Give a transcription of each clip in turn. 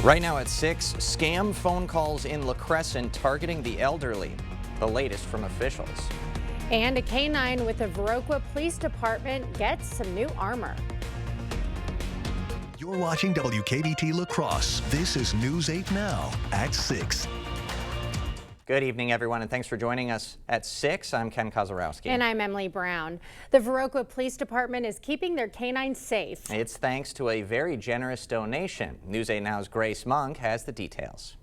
Right now at 6, scam phone calls in La Crescent targeting the elderly. The latest from officials. And a canine with the Viroqua Police Department gets some new armor. You're watching WKBT La Crosse. This is News 8 Now at 6. Good evening, everyone, and thanks for joining us at 6. I'm Ken Kozarowski. And I'm Emily Brown. The Viroqua Police Department is keeping their canines safe. It's thanks to a very generous donation. News 8 Now's Grace Monk has the details.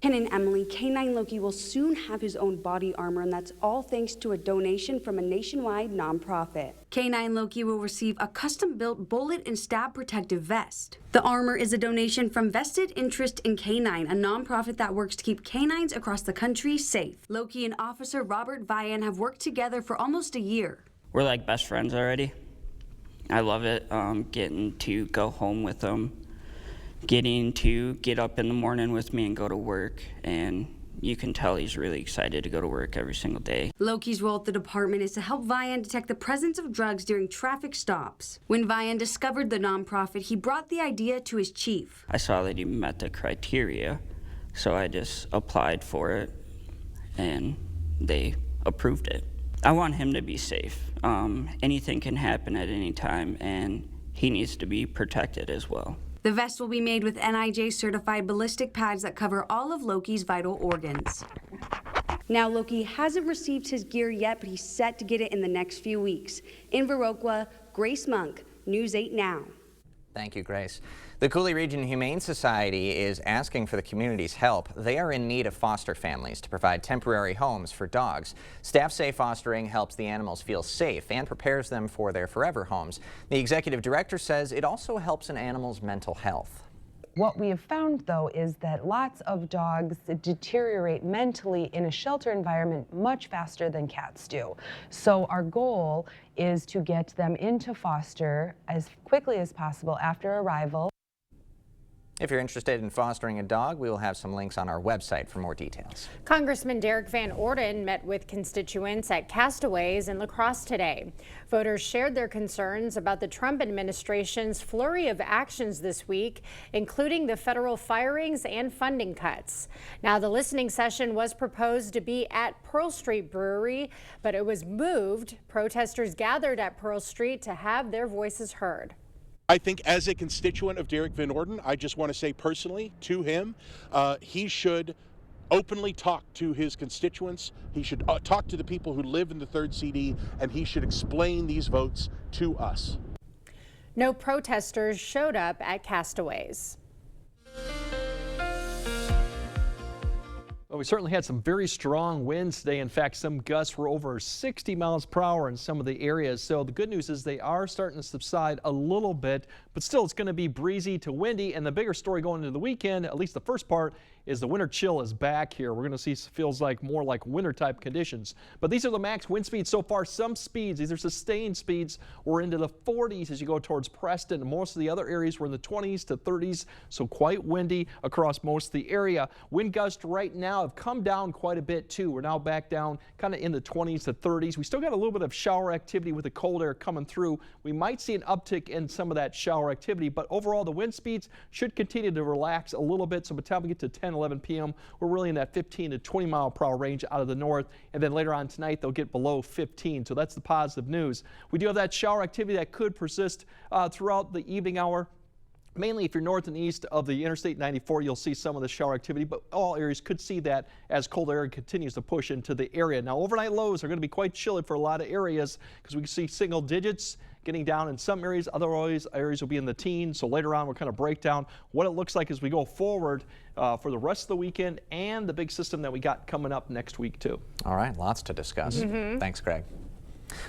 Ken and Emily, Canine Loki will soon have his own body armor, and that's all thanks to a donation from a nationwide nonprofit. Canine Loki will receive a custom-built bullet and stab protective vest. The armor is a donation from Vested Interest in Canine, a nonprofit that works to keep canines across the country safe. Loki and Officer Robert Vian have worked together for almost a year. We're like best friends already. I love it, getting to go home with them. Getting to get up in the morning with me and go to work, and you can tell he's really excited to go to work every single day. Loki's role at the department is to help Vian detect the presence of drugs during traffic stops. When Vian discovered the nonprofit, he brought the idea to his chief. I saw that he met the criteria, so I just applied for it, and they approved it. I want him to be safe. Anything can happen at any time, and he needs to be protected as well. The vest will be made with NIJ certified ballistic pads that cover all of Loki's vital organs. Now, Loki hasn't received his gear yet, but he's set to get it in the next few weeks. In Viroqua, Grace Monk, News 8 Now. Thank you, Grace. The Coulee Region Humane Society is asking for the community's help. They are in need of foster families to provide temporary homes for dogs. Staff say fostering helps the animals feel safe and prepares them for their forever homes. The executive director says it also helps an animal's mental health. What we have found, though, is that lots of dogs deteriorate mentally in a shelter environment much faster than cats do. So our goal is to get them into foster as quickly as possible after arrival. If you're interested in fostering a dog, we will have some links on our website for more details. Congressman Derek Van Orden met with constituents at Castaways in La Crosse today. Voters shared their concerns about the Trump administration's flurry of actions this week, including the federal firings and funding cuts. Now, the listening session was proposed to be at Pearl Street Brewery, but it was moved. Protesters gathered at Pearl Street to have their voices heard. I think as a constituent of Derek Van Orden, I just want to say personally to him, he should openly talk to his constituents. He should talk to the people who live in the 3rd CD, and he should explain these votes to us. No protesters showed up at Castaways. Well, we certainly had some very strong winds today. In fact, some gusts were over 60 miles per hour in some of the areas. So the good news is they are starting to subside a little bit, but still it's going to be breezy to windy. And the bigger story going into the weekend, at least the first part, is the winter chill is back here. We're going to see feels like more like winter type conditions. But these are the max wind speeds so far. Some speeds, these are sustained speeds, were into the 40s as you go towards Preston. And most of the other areas were in the 20s to 30s, so quite windy across most of the area. Wind gusts right now have come down quite a bit too. We're now back down kind of in the 20s to 30s. We still got a little bit of shower activity with the cold air coming through. We might see an uptick in some of that shower activity, but overall the wind speeds should continue to relax a little bit. So by the time we get to 10-11 p.m., we're really in that 15 to 20 mile per hour range out of the north. And then later on tonight, they'll get below 15. So that's the positive news. We do have that shower activity that could persist throughout the evening hour. Mainly if you're north and east of the Interstate 94, you'll see some of the shower activity, but all areas could see that as cold air continues to push into the area. Now, overnight lows are going to be quite chilly for a lot of areas because we can see single digits getting down in some areas. Other areas will be in the teens. So later on, we'll kind of break down what it looks like as we go forward for the rest of the weekend and the big system that we got coming up next week, too. All right, lots to discuss. Thanks, Greg.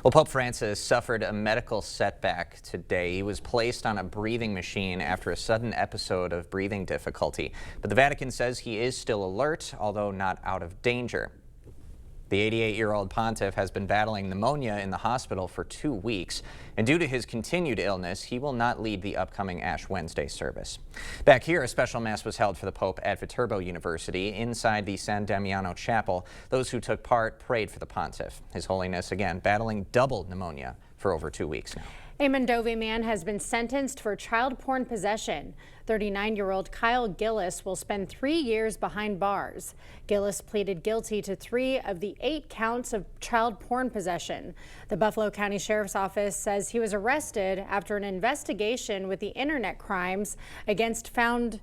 Well, Pope Francis suffered a medical setback today. He was placed on a breathing machine after a sudden episode of breathing difficulty. But the Vatican says he is still alert, although not out of danger. The 88-year-old pontiff has been battling pneumonia in the hospital for 2 weeks, and due to his continued illness, he will not lead the upcoming Ash Wednesday service. Back here, a special mass was held for the Pope at Viterbo University inside the San Damiano Chapel. Those who took part prayed for the pontiff. His Holiness, again, battling double pneumonia for over 2 weeks now. A Mondovi man has been sentenced for child porn possession. 39-year-old Kyle Gillis will spend 3 years behind bars. Gillis pleaded guilty to 3 of the 8 counts of child porn possession. The Buffalo County Sheriff's Office says he was arrested after an investigation with the internet crimes against found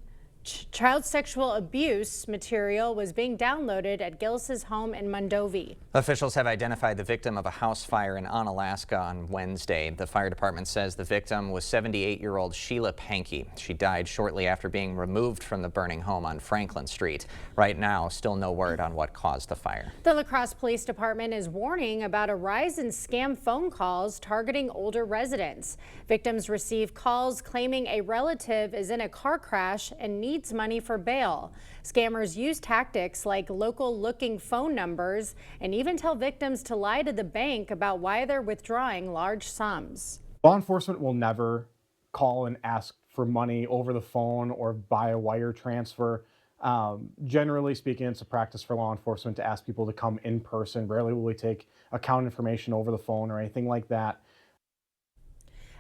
child sexual abuse material was being downloaded at Gillis's home in Mondovi. Officials have identified the victim of a house fire in Onalaska on Wednesday. The fire department says the victim was 78-year-old Sheila Pankey. She died shortly after being removed from the burning home on Franklin Street. Right now, still no word on what caused the fire. The La Crosse Police Department is warning about a rise in scam phone calls targeting older residents. Victims receive calls claiming a relative is in a car crash and needs money for bail. Scammers use tactics like local-looking phone numbers and even tell victims to lie to the bank about why they're withdrawing large sums. Law enforcement will never call and ask for money over the phone or by a wire transfer. Generally speaking, it's a practice for law enforcement to ask people to come in person. Rarely will we take account information over the phone or anything like that.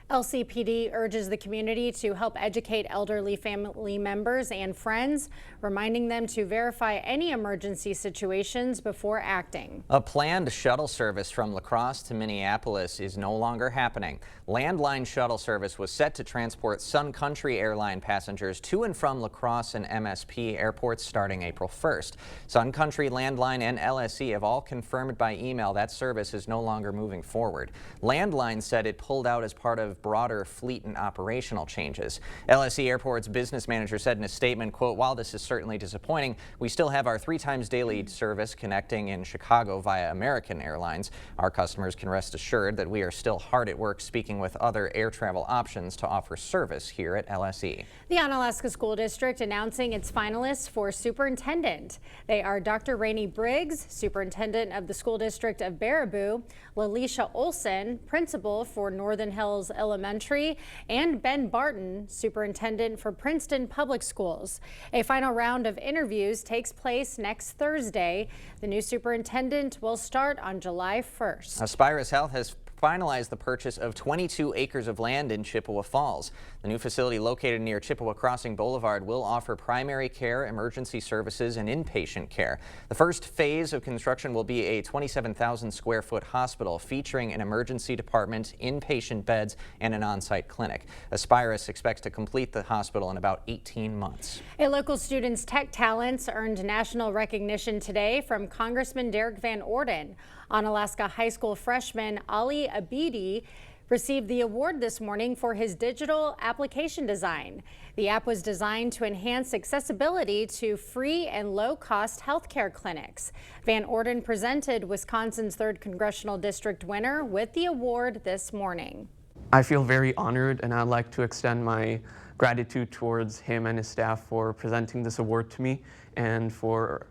LCPD urges the community to help educate elderly family members and friends, reminding them to verify any emergency situations before acting. A planned shuttle service from La Crosse to Minneapolis is no longer happening. Landline shuttle service was set to transport Sun Country Airline passengers to and from La Crosse and MSP airports starting April 1st. Sun Country, Landline, and LSE have all confirmed by email that service is no longer moving forward. Landline said it pulled out as part of broader fleet and operational changes. LSE Airport's business manager said in a statement, quote, "While this is certainly disappointing, we still have our 3 times daily service connecting in Chicago via American Airlines. Our customers can rest assured that we are still hard at work speaking with other air travel options to offer service here at LSE." The Onalaska School District announcing its finalists for superintendent. They are Dr. Rainey Briggs, superintendent of the School District of Baraboo, Lalisha Olson, principal for Northern Hills Elementary, and Ben Barton, superintendent for Princeton Public Schools. A final round of interviews takes place next Thursday. The new superintendent will start on July 1st. Aspirus Health has finalized the purchase of 22 acres of land in Chippewa Falls. The new facility located near Chippewa Crossing Boulevard will offer primary care, emergency services, and inpatient care. The first phase of construction will be a 27,000 square foot hospital featuring an emergency department, inpatient beds, and an on-site clinic. Aspirus expects to complete the hospital in about 18 months. A local student's tech talents earned national recognition today from Congressman Derek Van Orden. Onalaska High School freshman Ali Abidi received the award this morning for his digital application design. The app was designed to enhance accessibility to free and low-cost healthcare clinics. Van Orden presented Wisconsin's 3rd Congressional District winner with the award this morning. I feel very honored, and I'd like to extend my gratitude towards him and his staff for presenting this award to me and for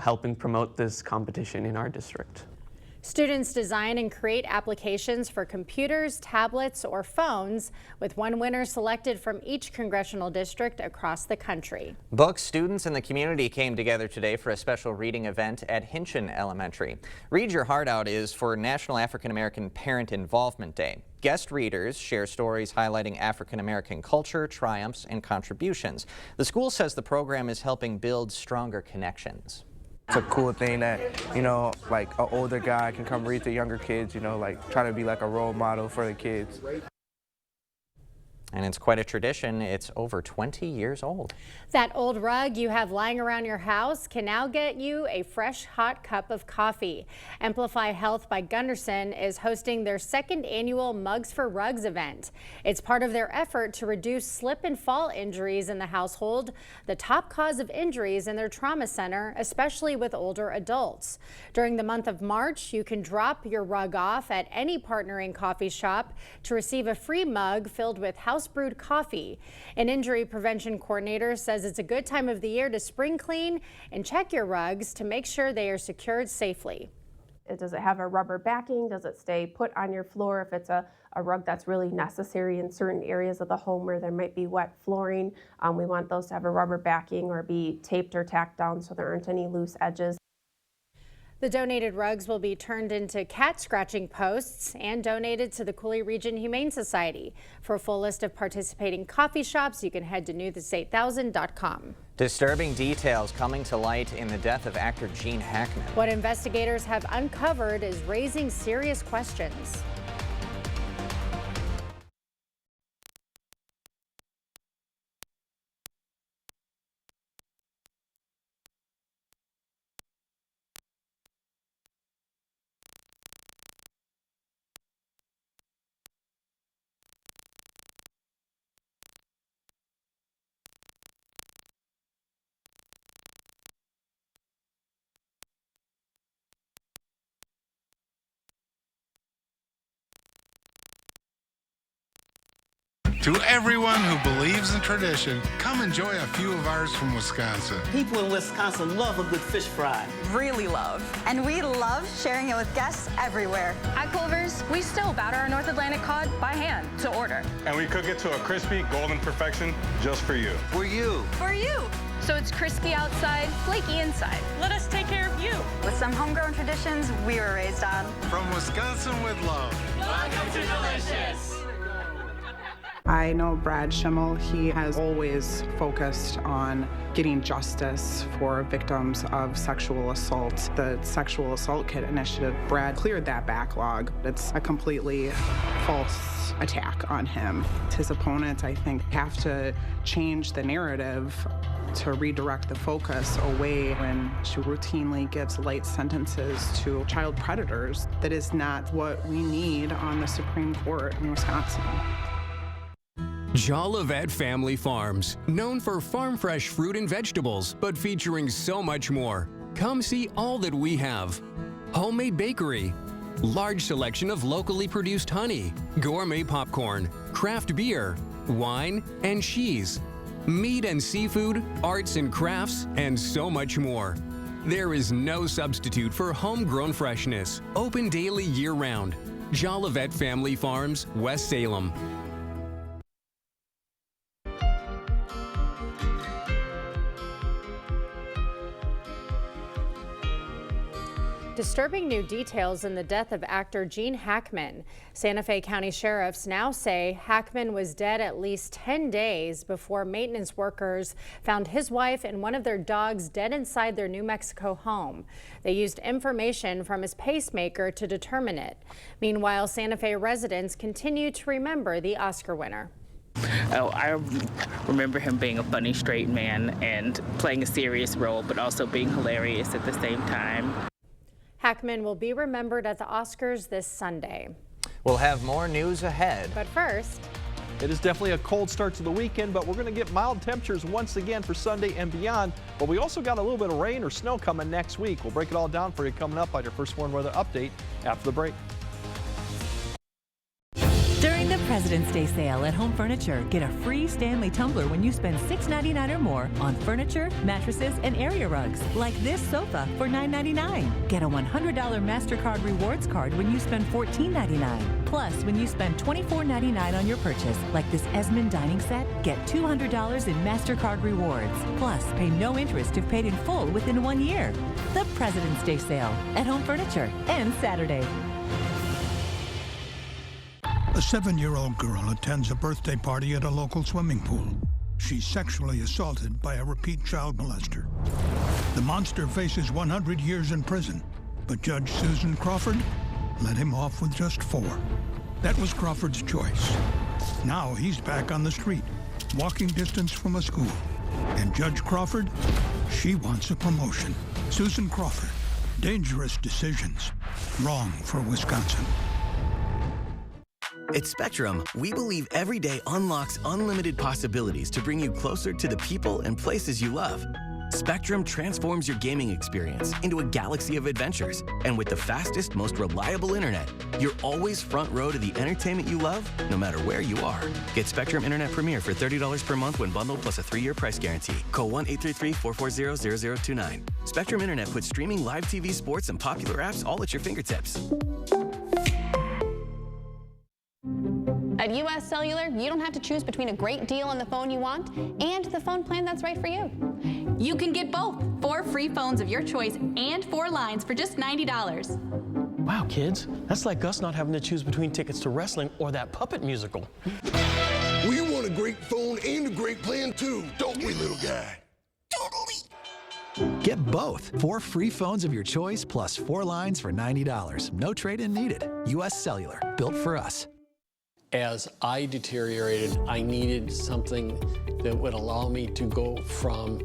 helping promote this competition in our district. Students design and create applications for computers, tablets, or phones, with one winner selected from each congressional district across the country. Books, students, and the community came together today for a special reading event at Hinchin Elementary. Read Your Heart Out is for National African American Parent Involvement Day. Guest readers share stories highlighting African American culture, triumphs, and contributions. The school says the program is helping build stronger connections. It's a cool thing that, like an older guy can come read to younger kids, like trying to be like a role model for the kids. And it's quite a tradition. It's over 20 years old. That old rug you have lying around your house can now get you a fresh, hot cup of coffee. Amplify Health by Gunderson is hosting their 2nd annual Mugs for Rugs event. It's part of their effort to reduce slip and fall injuries in the household, the top cause of injuries in their trauma center, especially with older adults. During the month of March, you can drop your rug off at any partnering coffee shop to receive a free mug filled with house-brewed coffee. An injury prevention coordinator says it's a good time of the year to spring clean and check your rugs to make sure they are secured safely. Does it have a rubber backing? Does it stay put on your floor if it's a rug that's really necessary in certain areas of the home where there might be wet flooring? We want those to have a rubber backing or be taped or tacked down so there aren't any loose edges. The donated rugs will be turned into cat scratching posts and donated to the Cooley Region Humane Society. For a full list of participating coffee shops, you can head to newthis8000.com. Disturbing details coming to light in the death of actor Gene Hackman. What investigators have uncovered is raising serious questions. To everyone who believes in tradition, come enjoy a few of ours from Wisconsin. People in Wisconsin love a good fish fry. Really love. And we love sharing it with guests everywhere. At Culver's, we still batter our North Atlantic cod by hand to order. And we cook it to a crispy, golden perfection just for you. For you. For you. So it's crispy outside, flaky inside. Let us take care of you. With some homegrown traditions we were raised on. From Wisconsin with love. Welcome to Delicious. I know Brad Schimmel. He has always focused on getting justice for victims of sexual assault. The Sexual Assault Kit Initiative, Brad cleared that backlog. It's a completely false attack on him. His opponents, I think, have to change the narrative to redirect the focus away when she routinely gives light sentences to child predators. That is not what we need on the Supreme Court in Wisconsin. Jolivet Family Farms, known for farm fresh fruit and vegetables, but featuring so much more. Come see all that we have. Homemade bakery, large selection of locally produced honey, gourmet popcorn, craft beer, wine, and cheese, meat and seafood, arts and crafts, and so much more. There is no substitute for homegrown freshness. Open daily year-round. Jolivet Family Farms, West Salem. Disturbing new details in the death of actor Gene Hackman. Santa Fe County sheriffs now say Hackman was dead at least 10 days before maintenance workers found his wife and one of their dogs dead inside their New Mexico home. They used information from his pacemaker to determine it. Meanwhile, Santa Fe residents continue to remember the Oscar winner. Oh, I remember him being a funny straight man and playing a serious role, but also being hilarious at the same time. Hackman will be remembered at the Oscars this Sunday. We'll have more news ahead. But first, it is definitely a cold start to the weekend, but we're going to get mild temperatures once again for Sunday and beyond. But we also got a little bit of rain or snow coming next week. We'll break it all down for you coming up on your First Warn Weather Update after the break. During the President's Day sale at Home Furniture, get a free Stanley tumbler when you spend $6.99 or more on furniture, mattresses, and area rugs, like this sofa for $9.99. Get a $100 MasterCard Rewards card when you spend $14.99. Plus, when you spend $24.99 on your purchase, like this Esmond dining set, get $200 in MasterCard Rewards. Plus, pay no interest if paid in full within 1 year. The President's Day sale at Home Furniture ends Saturday. A 7-year-old girl attends a birthday party at a local swimming pool. She's sexually assaulted by a repeat child molester. The monster faces 100 years in prison, but Judge Susan Crawford let him off with just 4. That was Crawford's choice. Now he's back on the street, walking distance from a school. And Judge Crawford, she wants a promotion. Susan Crawford, dangerous decisions, wrong for Wisconsin. At Spectrum, we believe every day unlocks unlimited possibilities to bring you closer to the people and places you love. Spectrum transforms your gaming experience into a galaxy of adventures. And with the fastest, most reliable internet, you're always front row to the entertainment you love, no matter where you are. Get Spectrum Internet Premier for $30 per month when bundled plus a 3-year price guarantee. Call 1-833-440-0029. Spectrum Internet puts streaming live TV, sports, and popular apps all at your fingertips. At U.S. U.S. Cellular, you don't have to choose between a great deal on the phone you want and the phone plan that's right for you. You can get both. 4 free phones of your choice and 4 lines for just $90. Wow, kids, that's like us not having to choose between tickets to wrestling or that puppet musical. We want a great phone and a great plan too, don't we, little guy? Get both. 4 free phones of your choice plus 4 lines for $90. No trade-in needed. U.S. Cellular, built for us. As I deteriorated, I needed something that would allow me to go from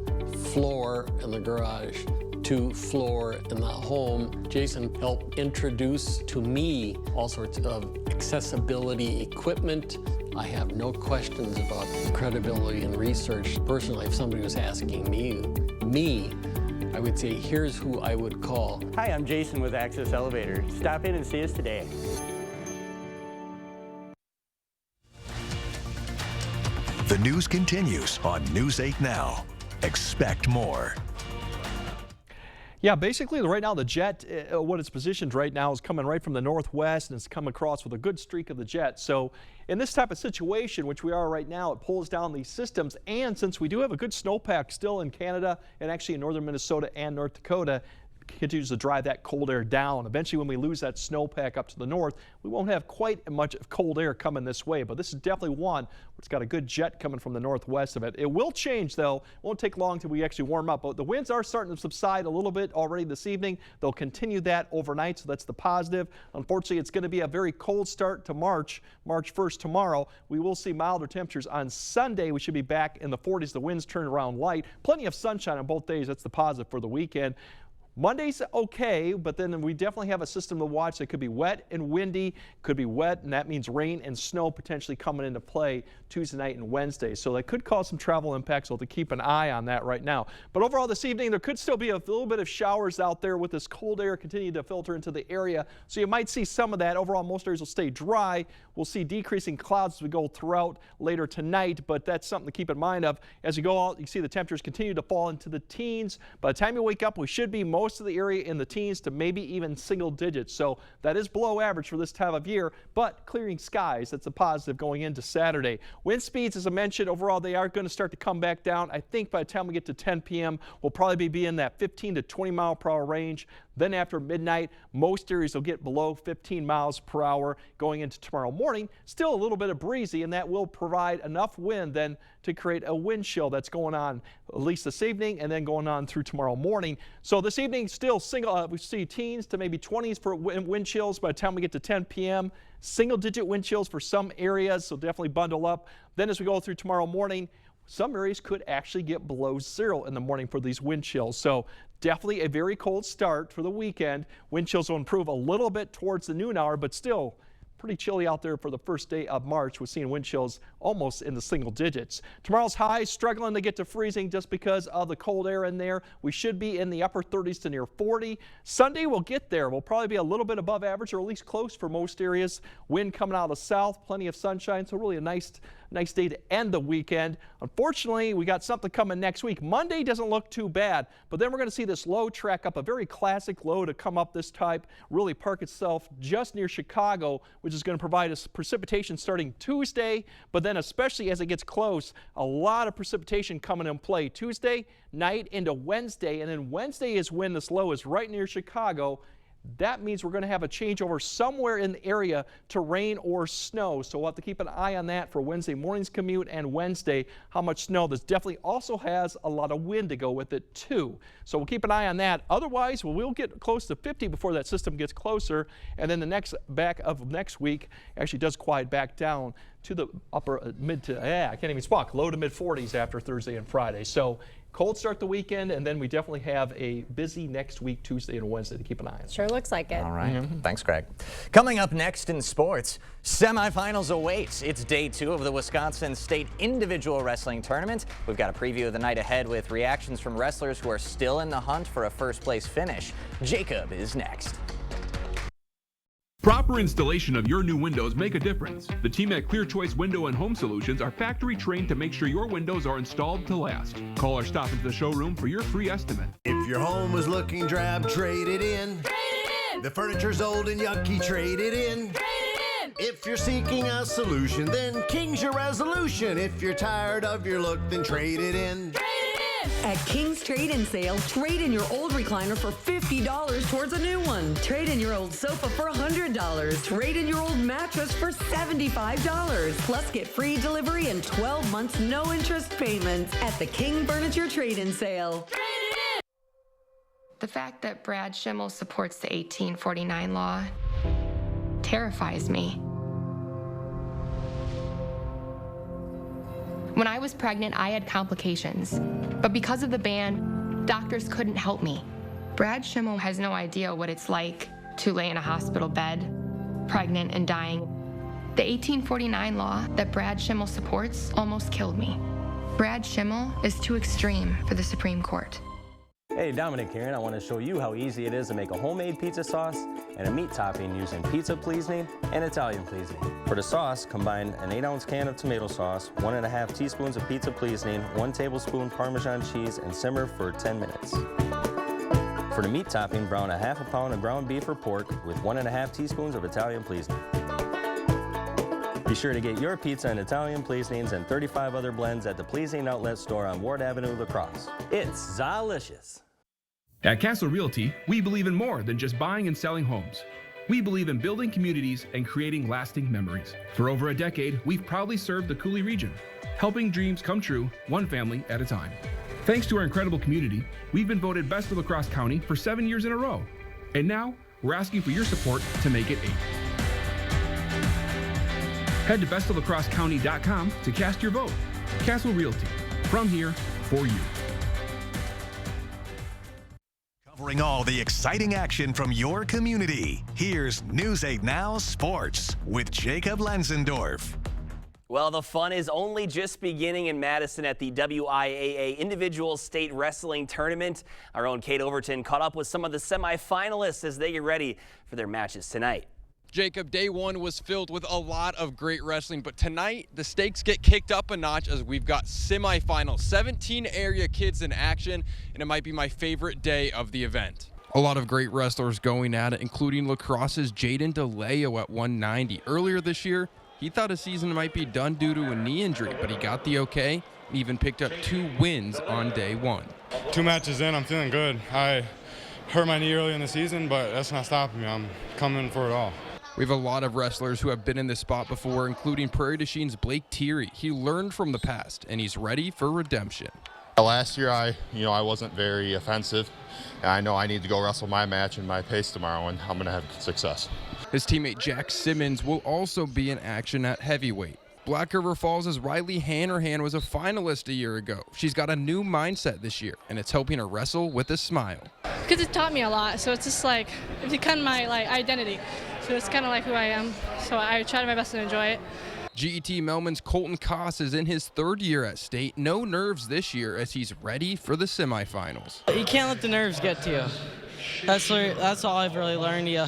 floor in the garage to floor in the home. Jason helped introduce to me all sorts of accessibility equipment. I have no questions about credibility and research. Personally, if somebody was asking me, I would say, here's who I would call. Hi, I'm Jason with Access Elevator. Stop in and see us today. The news continues on News 8 Now. Expect more. Yeah, basically right now the jet, what it's positioned right now is coming right from the northwest, and it's come across with a good streak of the jet. So in this type of situation, which we are right now, it pulls down these systems. And since we do have a good snowpack still in Canada and actually in northern Minnesota and North Dakota, continues to drive that cold air down. Eventually, when we lose that snowpack up to the north, we won't have quite as much cold air coming this way. But this is definitely one where it's got a good jet coming from the northwest of it. It will change, though. It won't take long till we actually warm up. But the winds are starting to subside a little bit already this evening. They'll continue that overnight, so that's the positive. Unfortunately, it's going to be a very cold start to March 1st tomorrow. We will see milder temperatures on Sunday. We should be back in the 40s. The winds turn around light. Plenty of sunshine on both days. That's the positive for the weekend. Monday's okay, but then we definitely have a system to watch that could be wet and windy, could be wet, and that means rain and snow potentially coming into play Tuesday night and Wednesday. So that could cause some travel impacts. So we'll have to keep an eye on that right now. But overall this evening, there could still be a little bit of showers out there with this cold air continuing to filter into the area. So you might see some of that. Overall, most areas will stay dry. We'll see decreasing clouds as we go throughout later tonight, but that's something to keep in mind of. As you go out, you see the temperatures continue to fall into the teens. By the time you wake up, we should be most of the area in the teens to maybe even single digits. So that is below average for this time of year, but clearing skies, that's a positive going into Saturday. Wind speeds, as I mentioned, overall they are going to start to come back down. I think by the time we get to 10 p.m., we'll probably be in that 15 to 20 mile per hour range. Then after midnight, most areas will get below 15 miles per hour going into tomorrow morning. Still a little bit of breezy, and that will provide enough wind then to create a wind chill that's going on at least this evening and then going on through tomorrow morning. So this evening still we see teens to maybe 20s for wind chills by the time we get to 10 p.m. Single digit wind chills for some areas, so definitely bundle up. Then as we go through tomorrow morning, some areas could actually get below 0 in the morning for these wind chills. So definitely a very cold start for the weekend. Wind chills will improve a little bit towards the noon hour, but still pretty chilly out there for the first day of March. We're seeing wind chills almost in the single digits. Tomorrow's highs struggling to get to freezing just because of the cold air in there. We should be in the upper 30s to near 40. Sunday we'll get there. We'll probably be a little bit above average or at least close for most areas. Wind coming out of the south, plenty of sunshine, so really a nice day to end the weekend. Unfortunately, we got something coming next week. Monday doesn't look too bad, but then we're going to see this low track up, a very classic low to come up this type, really park itself just near Chicago, which is going to provide us precipitation starting Tuesday, but then especially as it gets close, a lot of precipitation coming in play Tuesday night into Wednesday, and then Wednesday is when this low is right near Chicago. That means we're going to have a changeover somewhere in the area to rain or snow. So we'll have to keep an eye on that for Wednesday morning's commute and Wednesday, how much snow. This definitely also has a lot of wind to go with it too. So we'll keep an eye on that. Otherwise, we'll get close to 50 before that system gets closer. And then the next week actually does quiet back down to the upper I can't even speak, low to mid 40s after Thursday and Friday. So cold start the weekend, and then we definitely have a busy next week, Tuesday and Wednesday, to keep an eye on. Sure looks like it. All right. Thanks, Greg. Coming up next in sports, semifinals await. It's day 2 of the Wisconsin State Individual Wrestling Tournament. We've got a preview of the night ahead with reactions from wrestlers who are still in the hunt for a first-place finish. Jacob is next. Proper installation of your new windows make a difference. The team at Clear Choice Window and Home Solutions are factory trained to make sure your windows are installed to last. Call or stop into the showroom for your free estimate. If your home is looking drab, trade it in. Trade it in. The furniture's old and yucky, trade it in. Trade it in. If you're seeking a solution, then King's your resolution. If you're tired of your look, then trade it in. At King's Trade-In Sale, trade in your old recliner for $50 towards a new one. Trade in your old sofa for $100. Trade in your old mattress for $75. Plus, get free delivery and 12 months no interest payments at the King Furniture Trade-In Sale. The fact that Brad Schimmel supports the 1849 law terrifies me. When I was pregnant, I had complications, but because of the ban, doctors couldn't help me. Brad Schimmel has no idea what it's like to lay in a hospital bed, pregnant and dying. The 1849 law that Brad Schimmel supports almost killed me. Brad Schimmel is too extreme for the Supreme Court. Hey, Dominic here, and I want to show you how easy it is to make a homemade pizza sauce and a meat topping using pizza pleasing and Italian pleasing. For the sauce, combine an 8-ounce can of tomato sauce, 1.5 teaspoons of pizza pleasing, 1 tablespoon Parmesan cheese, and simmer for 10 minutes. For the meat topping, brown a half a pound of ground beef or pork with 1.5 teaspoons of Italian pleasing. Be sure to get your pizza and Italian pleasings and 35 other blends at the Pleasing Outlet store on Ward Avenue, La Crosse. It's delicious. At Castle Realty, we believe in more than just buying and selling homes. We believe in building communities and creating lasting memories. For over a decade, we've proudly served the Cooley region, helping dreams come true, one family at a time. Thanks to our incredible community, we've been voted Best of La Crosse County for 7 years in a row. And now, we're asking for your support to make it 8. Head to bestoflacrossecounty.com to cast your vote. Castle Realty, from here, for you. Covering all the exciting action from your community, here's News 8 Now Sports with Jacob Lenzendorf. Well, the fun is only just beginning in Madison at the WIAA Individual State Wrestling Tournament. Our own Kate Overton caught up with some of the semifinalists as they get ready for their matches tonight. Jacob, day one was filled with a lot of great wrestling, but tonight the stakes get kicked up a notch as we've got semifinals, 17 area kids in action, and it might be my favorite day of the event. A lot of great wrestlers going at it, including La Crosse's Jaden DeLeo at 190. Earlier this year, he thought his season might be done due to a knee injury, but he got the okay and even picked up 2 wins on day one. 2 matches in, I'm feeling good. I hurt my knee early in the season, but that's not stopping me. I'm coming for it all. We have a lot of wrestlers who have been in this spot before, including Prairie du Chine's Blake Thierry. He learned from the past, and he's ready for redemption. Last year, I wasn't very offensive. I know I need to go wrestle my match and my pace tomorrow, and I'm going to have success. His teammate Jack Simmons will also be in action at heavyweight. Black River Falls' Riley Hanrahan was a finalist a year ago. She's got a new mindset this year, and it's helping her wrestle with a smile. Because it taught me a lot, so it's just like, it's become my identity. So it's kind of like who I am, so I try my best to enjoy it. GET Melman's Colton Koss is in his 3rd year at state. No nerves this year as he's ready for the semifinals. You can't let the nerves get to you. That's all I've really learned. You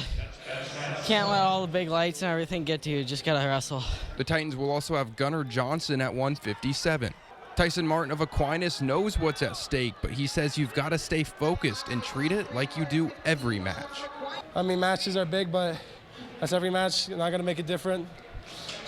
can't let all the big lights and everything get to you. Just got to wrestle. The Titans will also have Gunnar Johnson at 157. Tyson Martin of Aquinas knows what's at stake, but he says you've got to stay focused and treat it like you do every match. I mean, matches are big, but that's every match. You're not going to make it different.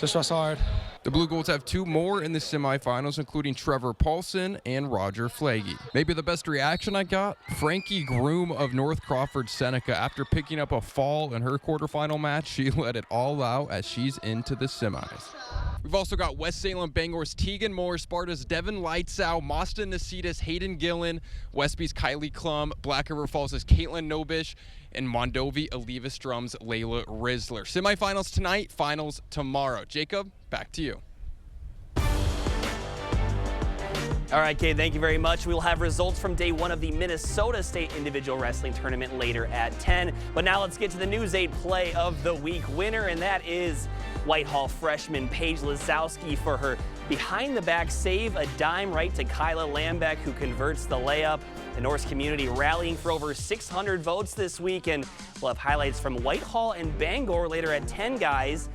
Just wrestle hard. The Blue Goals have 2 more in the semifinals, including Trevor Paulson and Roger Flaggy. Maybe the best reaction I got? Frankie Groom of North Crawford Seneca. After picking up a fall in her quarterfinal match, she let it all out as she's into the semis. We've also got West Salem Bangor's Tegan Moore, Sparta's Devin Lightsow, Moston Nacita's Hayden Gillen, Westby's Kylie Klum, Black River Falls' Caitlin Nobish, and Mondovi Olivas Drum's Layla Risler. Semifinals tonight, finals tomorrow. Jacob, back to you. All right, Kate, thank you very much. We'll have results from day one of the Minnesota State Individual Wrestling Tournament later at 10. But now let's get to the News 8 Play of the Week winner, and that is Whitehall freshman Paige Lazowski for her behind-the-back save, a dime right to Kyla Lambeck, who converts the layup. The Norse community rallying for over 600 votes this week, and we'll have highlights from Whitehall and Bangor later at 10, guys.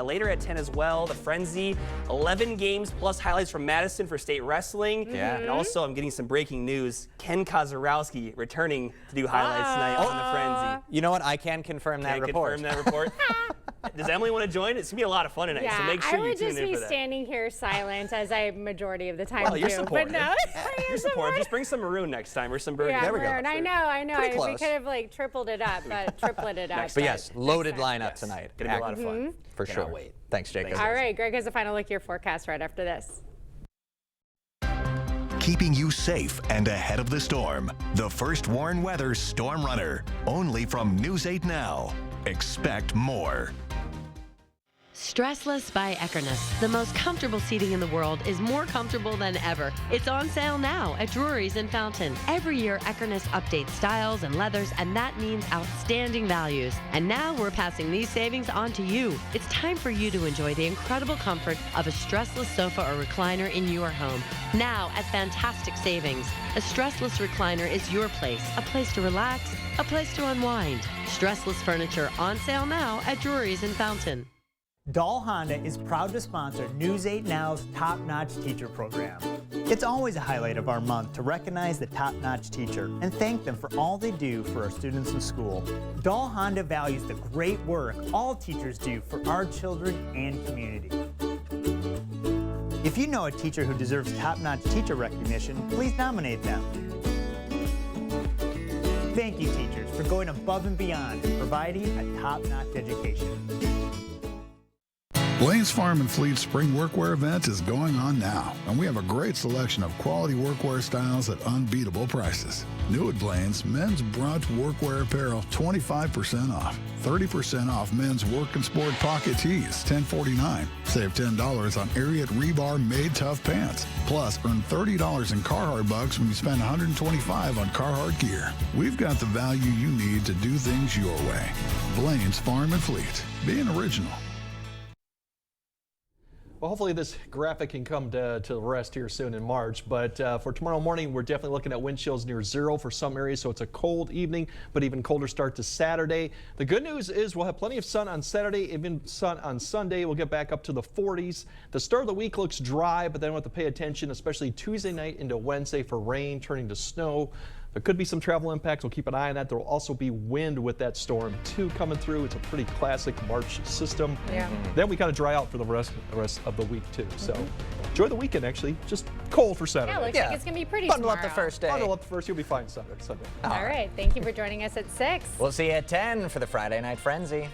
Later at 10 as well, the Frenzy, 11 games plus highlights from Madison for state wrestling. Yeah. And also, I'm getting some breaking news. Ken Kozarowski returning to do highlights tonight on the Frenzy. You know what? I can confirm that report. Confirm that report. Does Emily want to join? It's going to be a lot of fun tonight, Yeah, so make sure I you would tune just in be for that. standing here silent as I majority of the time Well, you're do. supportive. But no, You're supportive. Just bring some maroon next time or some burgundy. yeah, There we go. maroon. I know. Pretty We close. could have like tripled it up, but triplet it up. But yes, loaded next time. lineup tonight. Gonna be a lot of fun. For Cannot sure. wait. Thanks, Jacob. All right, Greg has a final look at your forecast right after this. Keeping you safe and ahead of the storm. The First Warn Weather Storm Runner. Only from News 8 Now. Expect more. Stressless by Eckerness. The most comfortable seating in the world is more comfortable than ever. It's on sale now at Drury's in Fountain. Every year, Eckerness updates styles and leathers, and that means outstanding values. And now we're passing these savings on to you. It's time for you to enjoy the incredible comfort of a stressless sofa or recliner in your home. Now at fantastic savings. A stressless recliner is your place. A place to relax, a place to unwind. Stressless furniture on sale now at Drury's in Fountain. Dahl Honda is proud to sponsor News 8 Now's top-notch teacher program. It's always a highlight of our month to recognize the top-notch teacher and thank them for all they do for our students in school. Dahl Honda values the great work all teachers do for our children and community. If you know a teacher who deserves top-notch teacher recognition, please nominate them. Thank you, teachers, for going above and beyond and providing a top-notch education. Blaine's Farm and Fleet Spring Workwear event is going on now, and we have a great selection of quality workwear styles at unbeatable prices. New at Blaine's, men's brunch workwear apparel 25% off. 30% off men's work and sport pocket tees, $10.49. Save $10 on Ariat Rebar Made Tough pants. Plus, earn $30 in Carhartt bucks when you spend $125 on Carhartt gear. We've got the value you need to do things your way. Blaine's Farm and Fleet. Being original. Well, hopefully this graphic can come to rest here soon in March, but for tomorrow morning, we're definitely looking at wind chills near 0 for some areas, so it's a cold evening, but even colder start to Saturday. The good news is we'll have plenty of sun on Saturday, even sun on Sunday. We'll get back up to the 40s. The start of the week looks dry, but then we'll have to pay attention, especially Tuesday night into Wednesday for rain turning to snow. There could be some travel impacts. We'll keep an eye on that. There will also be wind with that storm too coming through. It's a pretty classic March system. Yeah. Then we kind of dry out for the rest of the week too. So enjoy the weekend. Actually, just cold for Saturday. Yeah, looks like it's gonna be pretty Bundle tomorrow. up the first day. Bundle up the first. You'll be fine Sunday. All right. Thank you for joining us at 6. We'll see you at 10 for the Friday Night Frenzy.